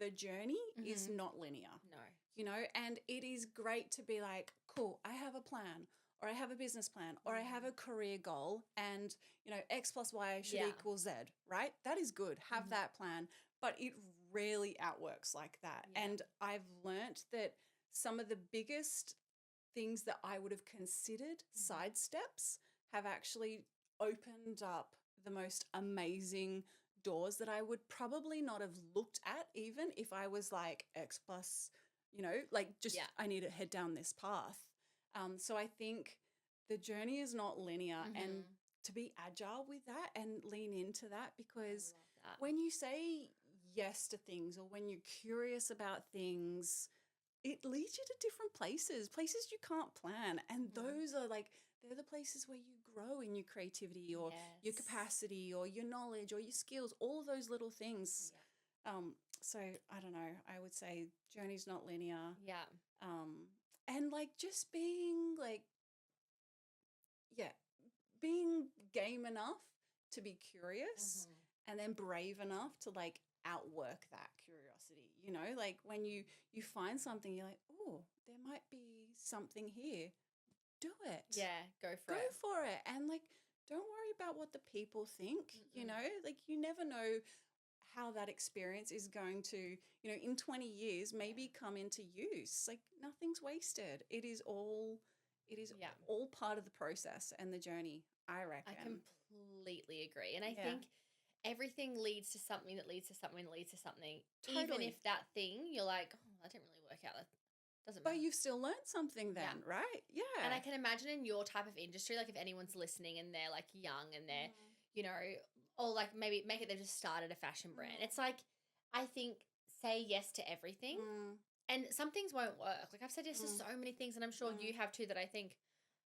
B: the journey is not linear.
A: No.
B: You know, and it is great to be like, cool, I have a plan. Or I have a business plan, or I have a career goal, and, you know, X plus Y should equal Z, right? That is good. Have that plan, but it rarely outworks like that. Yeah. And I've learnt that some of the biggest things that I would have considered side steps have actually opened up the most amazing doors that I would probably not have looked at even if I was like X plus, you know, like just I need to head down this path. So I think the journey is not linear and to be agile with that and lean into that, because
A: I love that.
B: when you say yes to things, or when you're curious about things, it leads you to different places you can't plan. And those are like, they're the places where you grow in your creativity, or your
A: Yes.
B: capacity, or your knowledge, or your skills, all of those little things.
A: Yeah.
B: So I don't know, I would say journey's not linear.
A: Yeah.
B: And like just being like, yeah, being game enough to be curious, and then brave enough to like outwork that curiosity. You know, like when you find something, you're like, oh, there might be something here. Do it.
A: Yeah, go for
B: Go
A: it.
B: for it. And like, don't worry about what the people think. You know, like you never know how that experience is going to, you know, in 20 years maybe come into use. Like nothing's wasted. It is all part of the process and the journey, I
A: I
B: reckon.
A: completely agree. And I think everything leads to something that leads to something that leads to something. Even
B: Totally.
A: if that thing, you're like, oh, that didn't really work out. That doesn't matter.
B: But you've still learned something then, right? Yeah.
A: And I can imagine in your type of industry, like if anyone's listening and they're like young and they're, you know, or like maybe make it they've just started a fashion brand. It's like, I think say yes to everything. And some things won't work. Like I've said yes to so many things, and I'm sure you have too, that I think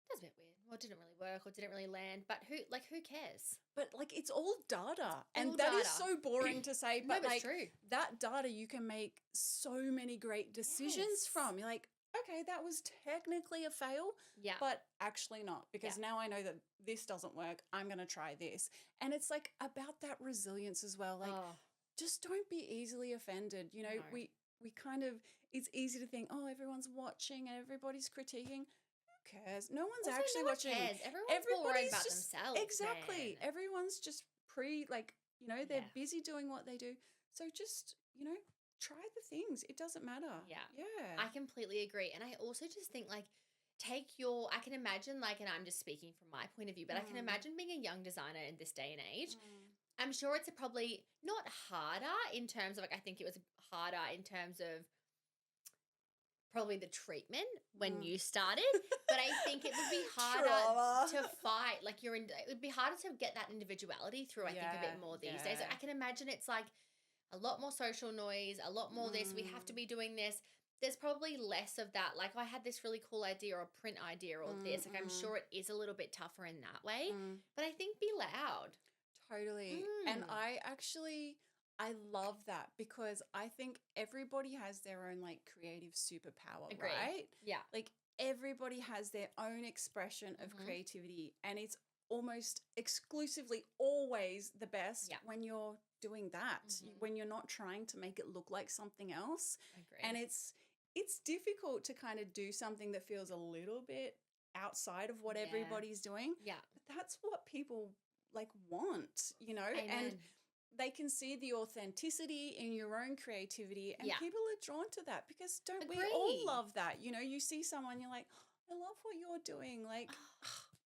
A: that's a bit weird. Or it didn't really work, or didn't really land. But who cares?
B: But like it's all data. And
A: All
B: that is
A: data.
B: so boring to say,
A: No,
B: but
A: but
B: like
A: it's true.
B: that data you can make so many great decisions from. You're like, okay, that was technically a fail,
A: Yeah.
B: but actually not, because now I know that this doesn't work. I'm going to try this. And it's like about that resilience as well. Like just don't be easily offended. You know, we kind of, it's easy to think, oh, everyone's watching and everybody's critiquing. Who cares? No one's
A: Also,
B: actually
A: no one
B: watching.
A: cares. Everyone's worried about
B: just
A: themselves.
B: exactly.
A: Man.
B: Everyone's just you know, they're busy doing what they do. So just, you know, try the things. It doesn't matter.
A: Yeah.
B: Yeah.
A: I completely agree. And I also just think like I can imagine like, and I'm just speaking from my point of view, but I can imagine being a young designer in this day and age. I'm sure it's probably not harder in terms of like, I think it was harder in terms of probably the treatment when you started, but I think it would be harder to fight. Like it would be harder to get that individuality through, I think, a bit more these days. I can imagine it's like a lot more social noise, a lot more this, we have to be doing this. There's probably less of that. Like I had this really cool idea or a print idea or this. Like I'm sure it is a little bit tougher in that way, but I think be loud.
B: Totally. And I love that, because I think everybody has their own like creative superpower,
A: Agree.
B: right?
A: Yeah.
B: Like everybody has their own expression of creativity, and it's almost exclusively always the best when you're doing that, when you're not trying to make it look like something else.
A: Agree.
B: And it's difficult to kind of do something that feels a little bit outside of what everybody's doing.
A: Yeah.
B: But that's what people like want, you know.
A: Amen.
B: And they can see the authenticity in your own creativity, and people are drawn to that, because don't we all love that? You know, you see someone, you're like, I love what you're doing. Like,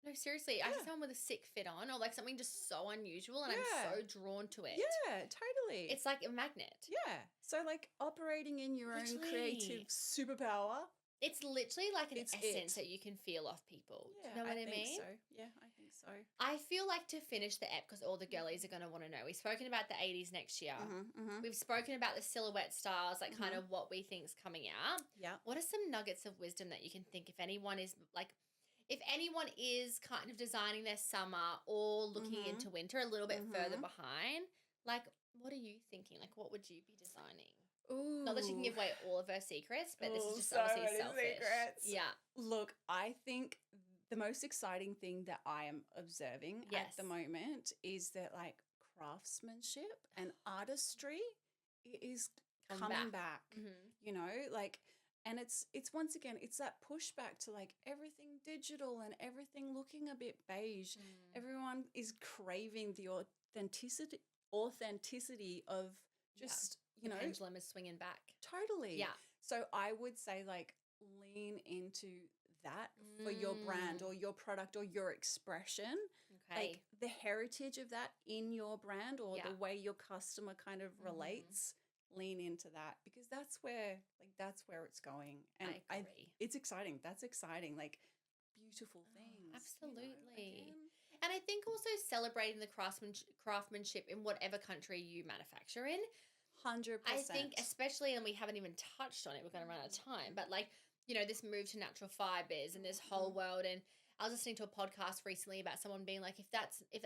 A: no, seriously, I see someone with a sick fit on, or like something just so unusual, and I'm so drawn to it.
B: Yeah, totally.
A: It's like a magnet.
B: Yeah. So like operating in your own creative superpower.
A: It's literally like an essence that you can feel off people.
B: Yeah,
A: Do you know what I mean?
B: So. Yeah, I think so.
A: I feel like to finish the ep, because all the girlies are going to want to know, we've spoken about the 80s next year. We've spoken about the silhouette styles, like kind of what we think's coming out.
B: Yeah.
A: What are some nuggets of wisdom that you can think if anyone is kind of designing their summer or looking into winter a little bit further behind, like what are you thinking? Like what would you be designing?
B: Ooh.
A: Not that she can give away all of her secrets, but this is just obviously selfish. Secrets. Yeah.
B: Look, I think the most exciting thing that I am observing at the moment is that like craftsmanship and artistry is coming back. You know, like, and it's once again, it's that pushback to like everything digital and everything looking a bit beige. Everyone is craving the authenticity of just, you know,
A: the pendulum is swinging back.
B: Totally. Yeah. So I would say like lean into that for your brand or your product or your expression. Okay. Like the heritage of that in your brand or the way your customer kind of relates. Lean into that, because that's where it's going. And
A: I agree.
B: It's exciting. That's exciting. Like beautiful things.
A: Absolutely.
B: You know,
A: And I think also celebrating the craftsmanship in whatever country you manufacture in.
B: 100%.
A: I think especially, and we haven't even touched on it, we're going to run out of time, but like, you know, this move to natural fibers and this whole world. And I was listening to a podcast recently about someone being like, if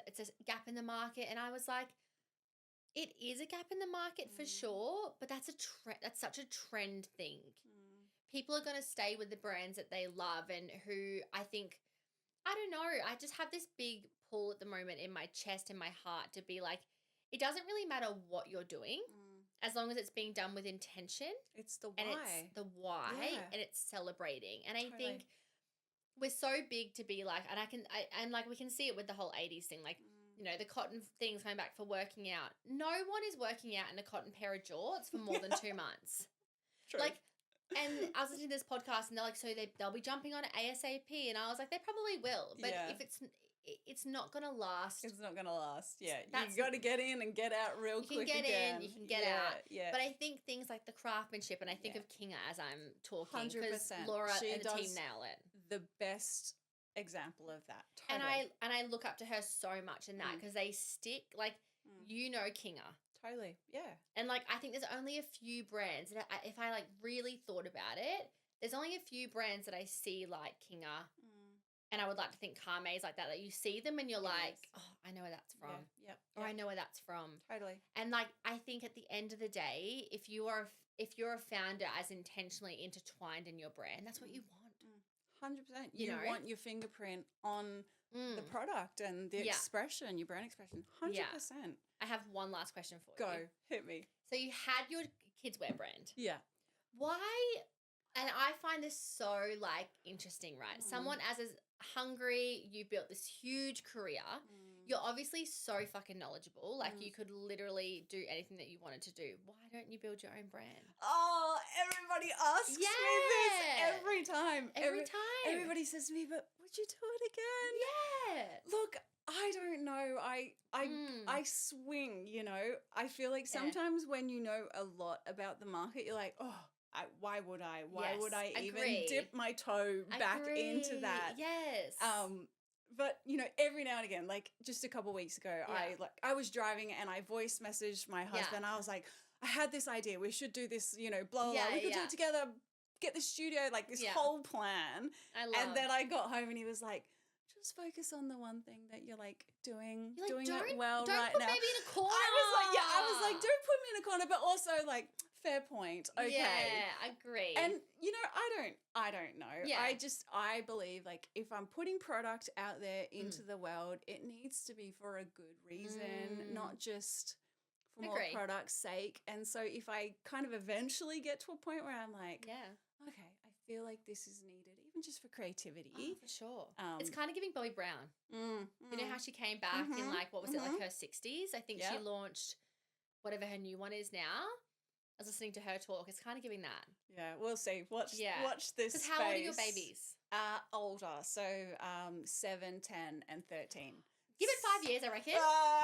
A: it's a gap in the market, and I was like, it is a gap in the market for sure, but that's such a trend thing. People are going to stay with the brands that they love, and who I think, I don't know, I just have this big pull at the moment in my chest and my heart to be like, it doesn't really matter what you're doing as long as it's being done with intention.
B: It's the why.
A: And it's the why, and it's celebrating. And I think we're so big to be like, and like we can see it with the whole 80s thing, like, you know, the cotton things coming back for working out. No one is working out in a cotton pair of jorts for more than 2 months.
B: True.
A: Like, and I was listening to this podcast and they're like, so they'll be jumping on it ASAP. And I was like, they probably will. But if it's not going to last.
B: It's not going to last. Yeah. You got to get in and get out real quick again.
A: You can get in, you can get out.
B: Yeah.
A: But I think things like the craftsmanship, and I think of Kinga as I'm talking.
B: 100%.
A: Because Laura and the team nail it.
B: The best example of that. Totally.
A: And I look up to her so much in that because they stick, like, you know, Kinga.
B: Totally. Yeah.
A: And like, I think there's only a few brands, and if I like really thought about it, there's only a few brands that I see like Kinga. And I would like to think Carme's like that you see them and you're like, oh, I know where that's from.
B: Yeah. Yep.
A: Or I know where that's from.
B: Totally.
A: And like, I think at the end of the day, if you're a founder as intentionally intertwined in your brand, that's what you want.
B: 100%. You want your fingerprint on the product and the expression, your brand expression. 100%.
A: Yeah. I have one last question for you.
B: Go. Hit me.
A: So you had your kids wear brand.
B: Yeah.
A: Why? And I find this so like interesting, right? Someone as hungry, you built this huge career. You're obviously so fucking knowledgeable. Like you could literally do anything that you wanted to do. Why don't you build your own brand?
B: Oh, everybody asks me this every time.
A: Every time.
B: Everybody says to me, but would you do it again?
A: Yeah.
B: Look, I don't know. I swing, you know. I feel like sometimes when you know a lot about the market, you're like, oh, why would I? Why would I even dip my toe back into that?
A: Yes.
B: But you know, every now and again, like just a couple of weeks ago, I was driving and I voice messaged my husband. I was like, I had this idea. We should do this, you know, blah blah. We could do it together. Get the studio, like this whole plan. And then I got home and he was like, just focus on the one thing that you're like doing it well right now.
A: Don't put baby in a corner.
B: I was like, don't put me in a corner, but also like, fair point. Okay.
A: Yeah, agree.
B: And you know, I don't know.
A: Yeah.
B: I believe like if I'm putting product out there into the world, it needs to be for a good reason, not just for more product's sake. And so if I kind of eventually get to a point where I'm like, okay, I feel like this is needed, even just for creativity.
A: Oh, for sure. It's kind of giving Bobby Brown. You know how she came back in like, what was it, like her 60s? I think she launched whatever her new one is now. I was listening to her talk. It's kind of giving that.
B: Yeah, we'll see. Watch this space.
A: Because how old are your babies?
B: Older. So 7, 10, and 13.
A: Give it 5 years, I reckon.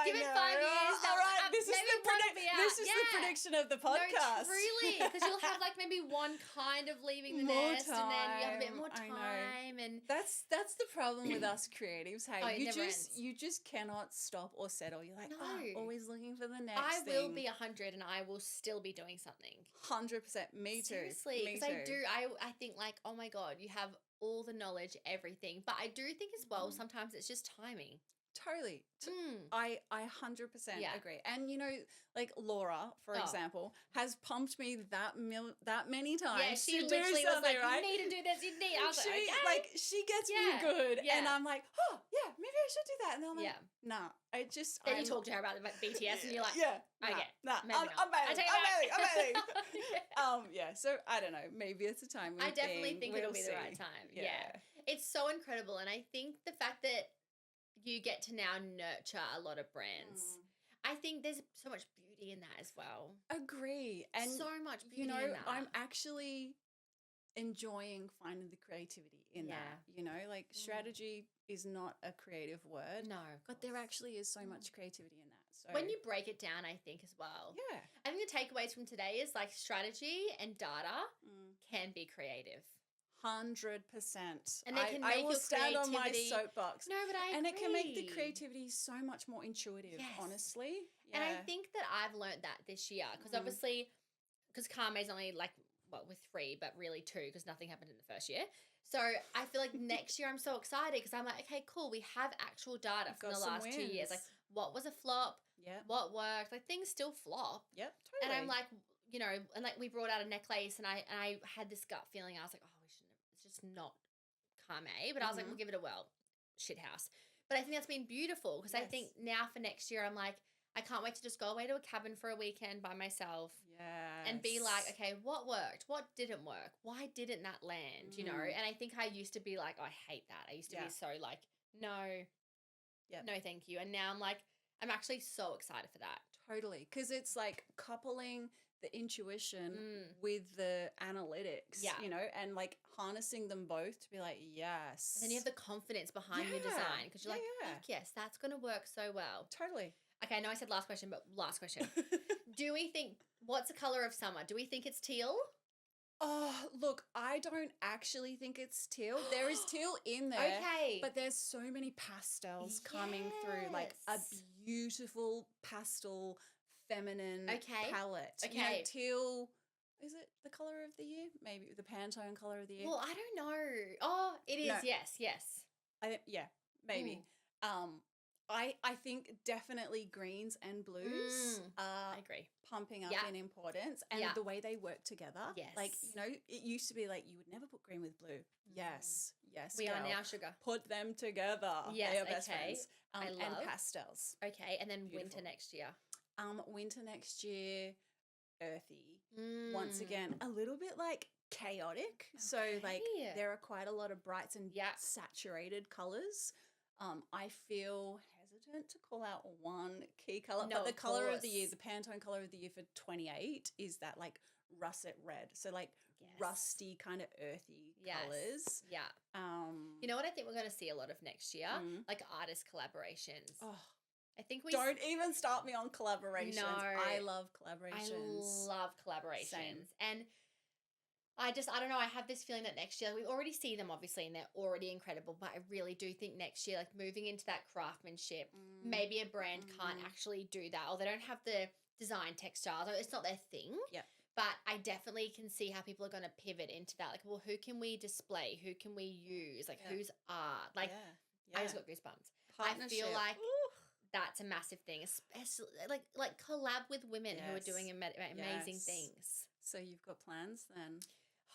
A: Give it 5 years.
B: All right, this is the prediction of the podcast.
A: No, truly, because you'll have like maybe one kind of leaving the nest, and then you have a bit more time. And
B: that's the problem with us creatives. Hey, you just cannot stop or settle. You're like, always looking for the next.
A: I will be 100, and I will still be doing something.
B: 100%. Me too.
A: Seriously, because I think like, oh my God, you have all the knowledge, everything. But I do think as well, sometimes it's just timing.
B: Totally. I 100% agree. And you know, like Laura, for example, has pumped me that many times.
A: Yeah, she
B: to
A: literally
B: do
A: was like,
B: right?
A: you need to do this, you need. I was
B: she gets me good, and I'm like, oh yeah, maybe I should do that. And then I'm like, nah.
A: Then you talk to her about BTS, and you're like, okay,
B: I'm bailing. So I don't know. Maybe it's a time.
A: I definitely think it'll be the right time. Yeah, it's so incredible, and I think the fact that you get to now nurture a lot of brands. I think there's so much beauty in that as well.
B: Agree. And
A: so much beauty
B: in that.
A: I'm
B: actually enjoying finding the creativity in that. You know, like strategy is not a creative word.
A: No.
B: But there actually is so much creativity in that. So
A: when you break it down, I think as well.
B: Yeah.
A: I think the takeaways from today is like strategy and data can be creative.
B: 100%.
A: And they can
B: I
A: make
B: will
A: your
B: stand on my
A: creativity-
B: soapbox.
A: No, but I
B: And it can make the
A: agree.
B: creativity so much more intuitive,
A: Yes.
B: honestly.
A: And I
B: Yeah.
A: think that I've learned that this year because
B: Mhm.
A: obviously, because Kame's only like, well, with 3, but really 2 because nothing happened in the first year. So I feel like next year I'm so excited because I'm like, okay, cool. We have actual data
B: You've
A: from
B: got
A: the
B: some
A: last 2 years. Like,
B: wins.
A: what was a flop?
B: Yep.
A: What worked? Like, things still flop.
B: Yep.
A: And
B: Totally.
A: I'm like, you know, and like we brought out a necklace and I had this gut feeling. I was like, oh, we shouldn't have, it's just not Kame. But I was like,
B: Mhm.
A: we'll give it a whirl. Shithouse. But I think that's been beautiful because I think
B: Yes.
A: now for next year, I'm like, I can't wait to just go away to a cabin for a weekend by myself and be like,
B: Yes.
A: okay, what worked? What didn't work? Why didn't that land? You know?
B: Mhm.
A: And I think I used to be like, oh, I hate that. I used to
B: Yeah.
A: be so like, no,
B: Yep.
A: no, thank you. And now I'm like, I'm actually so excited for that.
B: Totally. Because it's like coupling the intuition
A: Mm.
B: with the analytics,
A: Yeah.
B: you know, and like harnessing them both to be like, yes.
A: And then you have the confidence behind your
B: Yeah.
A: design because you're
B: Yeah,
A: like,
B: yeah.
A: fuck yes, that's going to work so well.
B: Totally.
A: Okay, I know I said last question, but last question. Do we think, what's the color of summer? Do we think it's teal?
B: Oh, look, I don't actually think it's teal. There is teal in there.
A: Okay.
B: But there's so many pastels coming through, like a
A: Yes.
B: beautiful pastel feminine
A: Okay.
B: palette. You know,
A: Okay.
B: teal, is it the color of the year? Maybe the Pantone color of the year.
A: Well, I don't know. Oh, it is.
B: No.
A: Yes.
B: Yeah, maybe. I think definitely greens and blues are
A: I agree.
B: pumping up
A: Yeah.
B: in importance, and
A: Yeah.
B: the way they work together. Like,
A: Yes.
B: you know, it used to be like you would never put green with blue. Yes,
A: We are
B: girl.
A: now sugar.
B: Put them together.
A: Yes,
B: They are best
A: okay.
B: friends.
A: I
B: And
A: love.
B: pastels.
A: Okay, and then winter
B: Beautiful.
A: next year.
B: Winter next year, earthy. Once again, a little bit like chaotic. So like
A: Okay.
B: there are quite a lot of brights and
A: Yeah.
B: saturated colors. I feel hesitant to call out one key color,
A: No,
B: but the
A: of
B: color of the year,
A: course.
B: the Pantone color of the year for 28 is that like russet red. So like
A: Yes.
B: rusty kind of earthy
A: Yes.
B: colors.
A: Yeah. You know what I think we're going to see a lot of next year? Like artist collaborations.
B: Oh,
A: I think we
B: don't even start me on collaborations.
A: No.
B: I love
A: I
B: collaborations.
A: love collaborations.
B: Same.
A: And I don't know, I have this feeling that next year, we already see them obviously and they're already incredible, but I really do think next year, like moving into that craftsmanship, maybe a brand can't actually do that or they don't have the design textiles or it's not their thing.
B: Yep.
A: But I definitely can see how people are going to pivot into that. Like, well, who can we display? Who can we use? Like,
B: Yeah.
A: whose art? Like,
B: yeah.
A: I just got goosebumps. I feel
B: Partnership.
A: like
B: Ooh.
A: that's a massive thing, especially like collab with women who are doing
B: Yes.
A: amazing
B: Yes.
A: things.
B: So you've got plans then?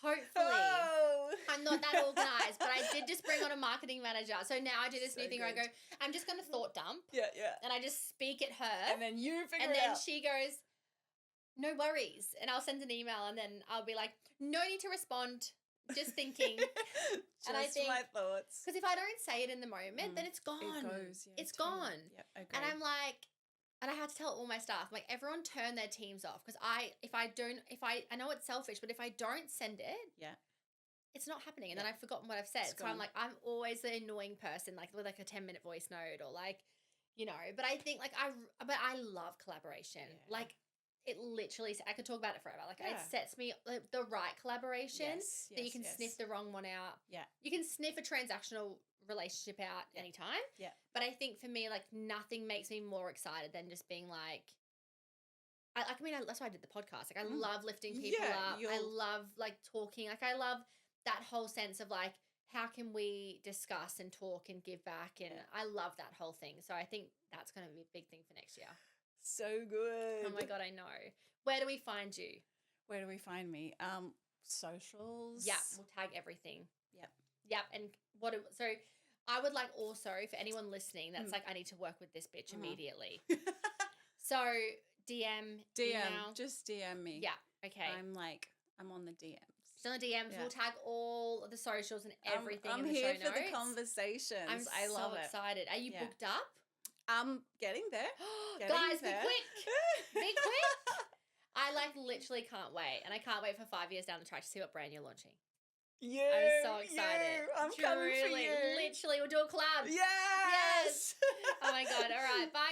A: Hopefully.
B: Oh!
A: I'm not that organized, but I did just bring on a marketing manager. So now I do this
B: So
A: new thing where I go,
B: good.
A: I'm just going to thought dump
B: Yeah.
A: and I just speak at her.
B: And then you figure
A: And
B: it
A: then
B: out.
A: she goes, no worries. And I'll send an email and then I'll be like, no need to respond. Just thinking.
B: Just
A: And I think-
B: my thoughts.
A: Because if I don't say it in the moment, then it's gone.
B: It goes. Yeah,
A: it's
B: totally.
A: gone.
B: Yep. Okay.
A: And I'm like, and I had to tell all my staff, like everyone turn their teams off. Because I know it's selfish, but if I don't send it, it's not happening. And then I've forgotten what I've said.
B: It's
A: So I'm
B: gone.
A: like, I'm always the annoying person, like with like a 10-minute voice note or like, you know, but I think like but I love collaboration.
B: Yeah.
A: Like it literally, I could talk about it forever. Like it
B: Yeah.
A: sets me the right collaboration
B: Yes,
A: that you
B: yes,
A: can
B: yes.
A: sniff the wrong one out.
B: Yeah.
A: You can sniff a transactional relationship out anytime.
B: Yeah.
A: But I think for me, like nothing makes me more excited than just being like, I mean, that's why I did the podcast. Like I love lifting people up. I love like talking. Like I love that whole sense of like, how can we discuss and talk and give back? And I love that whole thing. So I think that's going to be a big thing for next year.
B: So good.
A: Oh my God, I know. Where do we find you?
B: Where do we find me? Socials.
A: Yeah, we'll tag everything.
B: Yep.
A: And so I would like also for anyone listening that's like, I need to work with this bitch immediately. So DM, email.
B: Just DM me.
A: Yeah, okay.
B: I'm on the DMs.
A: Just on the DMs, we'll tag all of the socials and everything
B: I'm
A: in the
B: here
A: show
B: for
A: notes.
B: the conversations.
A: I love
B: it.
A: excited. Are you booked up?
B: I'm getting there.
A: Guys, be quick. Be quick. I like literally can't wait. And I can't wait for 5 years down the track to see what brand you're launching. I'm so excited.
B: I'm coming for you.
A: Literally, we'll do a collab.
B: Yes.
A: Oh my God. All right. Bye.